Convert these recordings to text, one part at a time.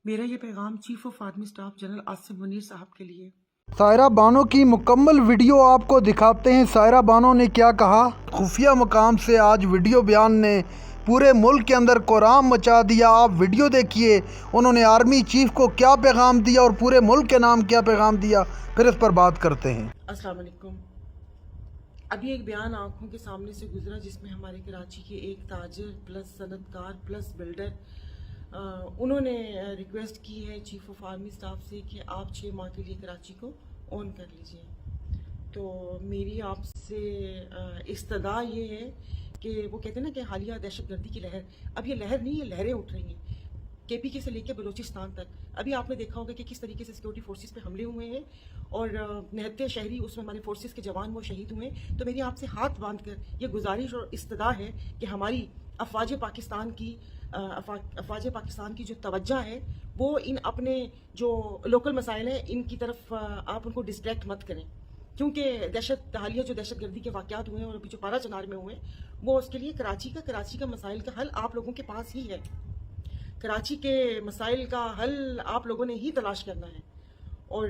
میرا یہ پیغام chief of army staff general Asif Munir صاحب کے لیے۔ سائرہ بانو کی مکمل ویڈیو آپ کو دکھاتے ہیں۔ سائرہ بانو نے کیا کہا؟ خفیہ مقام سے آج ویڈیو بیان نے پورے ملک کے اندر کوہرام مچا دیا۔ آپ ویڈیو دیکھیے، انہوں نے آرمی چیف کو کیا پیغام دیا اور پورے ملک کے نام کیا پیغام دیا، پھر اس پر بات کرتے ہیں۔ السلام علیکم۔ ابھی ایک بیان آنکھوں کے سامنے سے گزرا جس میں ہمارے کراچی کے ایک تاجر پلس صنعت کار پلس بلڈر انہوں نے ریکویسٹ کی ہے چیف آف آرمی سٹاف سے کہ آپ 6 ماہ کے لیے کراچی کو آن کر لیجئے۔ تو میری آپ سے استدعا یہ ہے کہ وہ کہتے ہیں نا کہ حالیہ دہشت گردی کی لہر، اب یہ لہر نہیں، یہ لہریں اٹھ رہی ہیں کے پی کے سے لے کے بلوچستان تک۔ ابھی آپ نے دیکھا ہوگا کہ کس طریقے سے سیکورٹی فورسز پہ حملے ہوئے ہیں اور نہتے شہری اس میں ہمارے فورسز کے جوان وہ شہید ہوئے ہیں۔ تو میری آپ سے ہاتھ باندھ کر یہ گزارش اور استدعا ہے کہ ہماری افواج پاکستان کی جو توجہ ہے وہ ان اپنے جو لوکل مسائل ہیں ان کی طرف آپ ان کو ڈسٹریکٹ مت کریں، کیونکہ حالیہ جو دہشت گردی کے واقعات ہوئے ہیں اور ابھی جو پارا چنار میں ہوئے ہیں وہ اس کے لیے کراچی کا مسائل کا حل آپ لوگوں کے پاس ہی ہے۔ کراچی کے مسائل کا حل آپ لوگوں نے ہی تلاش کرنا ہے اور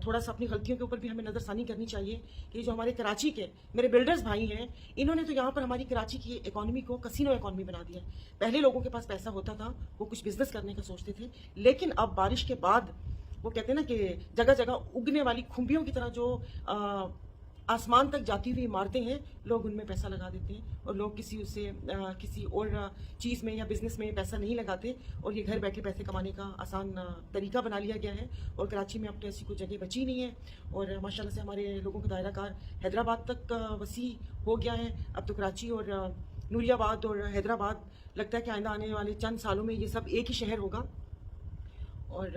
تھوڑا سا اپنی غلطیوں کے اوپر بھی ہمیں نظر ثانی کرنی چاہیے کہ جو ہمارے کراچی کے میرے بلڈرز بھائی ہیں انہوں نے تو یہاں پر ہماری کراچی کی اکانومی کو کسینو اکانومی بنا دیا ہے۔ پہلے لوگوں کے پاس پیسہ ہوتا تھا، وہ کچھ بزنس کرنے کا سوچتے تھے، لیکن اب بارش کے بعد وہ کہتے ہیں نا کہ جگہ جگہ اگنے والی کھمبیوں کی طرح جو آسمان تک جاتی ہوئی عمارتیں ہیں، لوگ ان میں پیسہ لگا دیتے ہیں اور لوگ کسی اور چیز میں یا بزنس میں پیسہ نہیں لگاتے اور یہ گھر بیٹھے پیسے کمانے کا آسان طریقہ بنا لیا گیا ہے اور کراچی میں اب تو ایسی کوئی جگہ بچی نہیں ہے اور ماشاءاللہ سے ہمارے لوگوں کا دائرہ کار حیدرآباد تک وسیع ہو گیا ہے۔ اب تو کراچی اور نوری آباد اور حیدرآباد لگتا ہے کہ آئندہ آنے والے چند سالوں میں یہ سب ایک ہی شہر ہوگا اور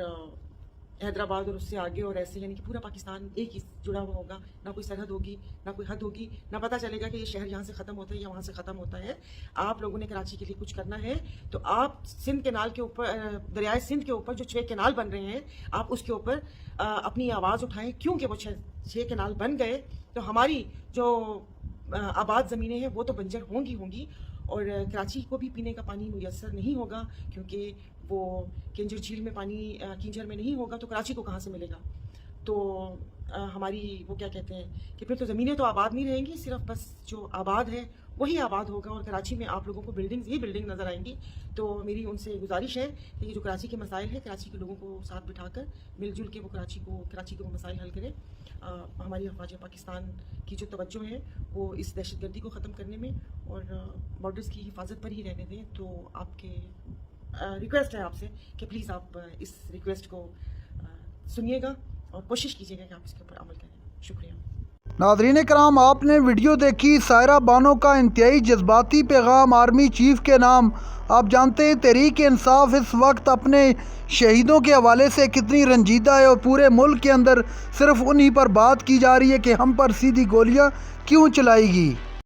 حیدرآباد اور اس سے آگے اور ایسے یعنی کہ پورا پاکستان ایک ہی جڑا ہوا ہوگا، نہ کوئی سرحد ہوگی، نہ کوئی حد ہوگی، نہ پتہ چلے گا کہ یہ شہر یہاں سے ختم ہوتا ہے یا وہاں سے ختم ہوتا ہے۔ آپ لوگوں نے کراچی کے لیے کچھ کرنا ہے تو آپ سندھ کینال کے اوپر، دریائے سندھ کے اوپر جو 6 کینال بن رہے ہیں آپ اس کے اوپر اپنی آواز اٹھائیں، کیونکہ وہ 6 کینال بن گئے تو ہماری جو آباد زمینیں ہیں وہ تو بنجر ہوں گی اور کراچی کو بھی پینے کا پانی میسر نہیں ہوگا کیونکہ وہ کنجر جھیل میں پانی کنجر میں نہیں ہوگا تو کراچی کو کہاں سے ملے گا۔ تو ہماری وہ کیا کہتے ہیں کہ پھر تو زمینیں تو آباد نہیں رہیں گی، صرف بس جو آباد ہے وہی آباد ہوگا اور کراچی میں آپ لوگوں کو بلڈنگ نظر آئیں گی۔ تو میری ان سے گزارش ہے کہ یہ جو کراچی کے مسائل ہیں، کراچی کے لوگوں کو ساتھ بٹھا کر مل جل کے وہ کراچی کے وہ مسائل حل کریں۔ ہماری افواج پاکستان کی جو توجہ ہے وہ اس دہشت گردی کو ختم کرنے میں اور بارڈرز کی حفاظت پر ہی رہنے دیں۔ تو آپ کے ریکویسٹ ہے آپ سے کہ پلیز آپ اس ریکویسٹ کو سنیے گا اور کوشش کیجیے گا کہ آپ اس کے اوپر عمل کریں۔ شکریہ۔ ناظرین کرام، آپ نے ویڈیو دیکھی سائرہ بانو کا انتہائی جذباتی پیغام آرمی چیف کے نام۔ آپ جانتے ہیں تحریک انصاف اس وقت اپنے شہیدوں کے حوالے سے کتنی رنجیدہ ہے اور پورے ملک کے اندر صرف انہی پر بات کی جا رہی ہے کہ ہم پر سیدھی گولیاں کیوں چلائی گئی۔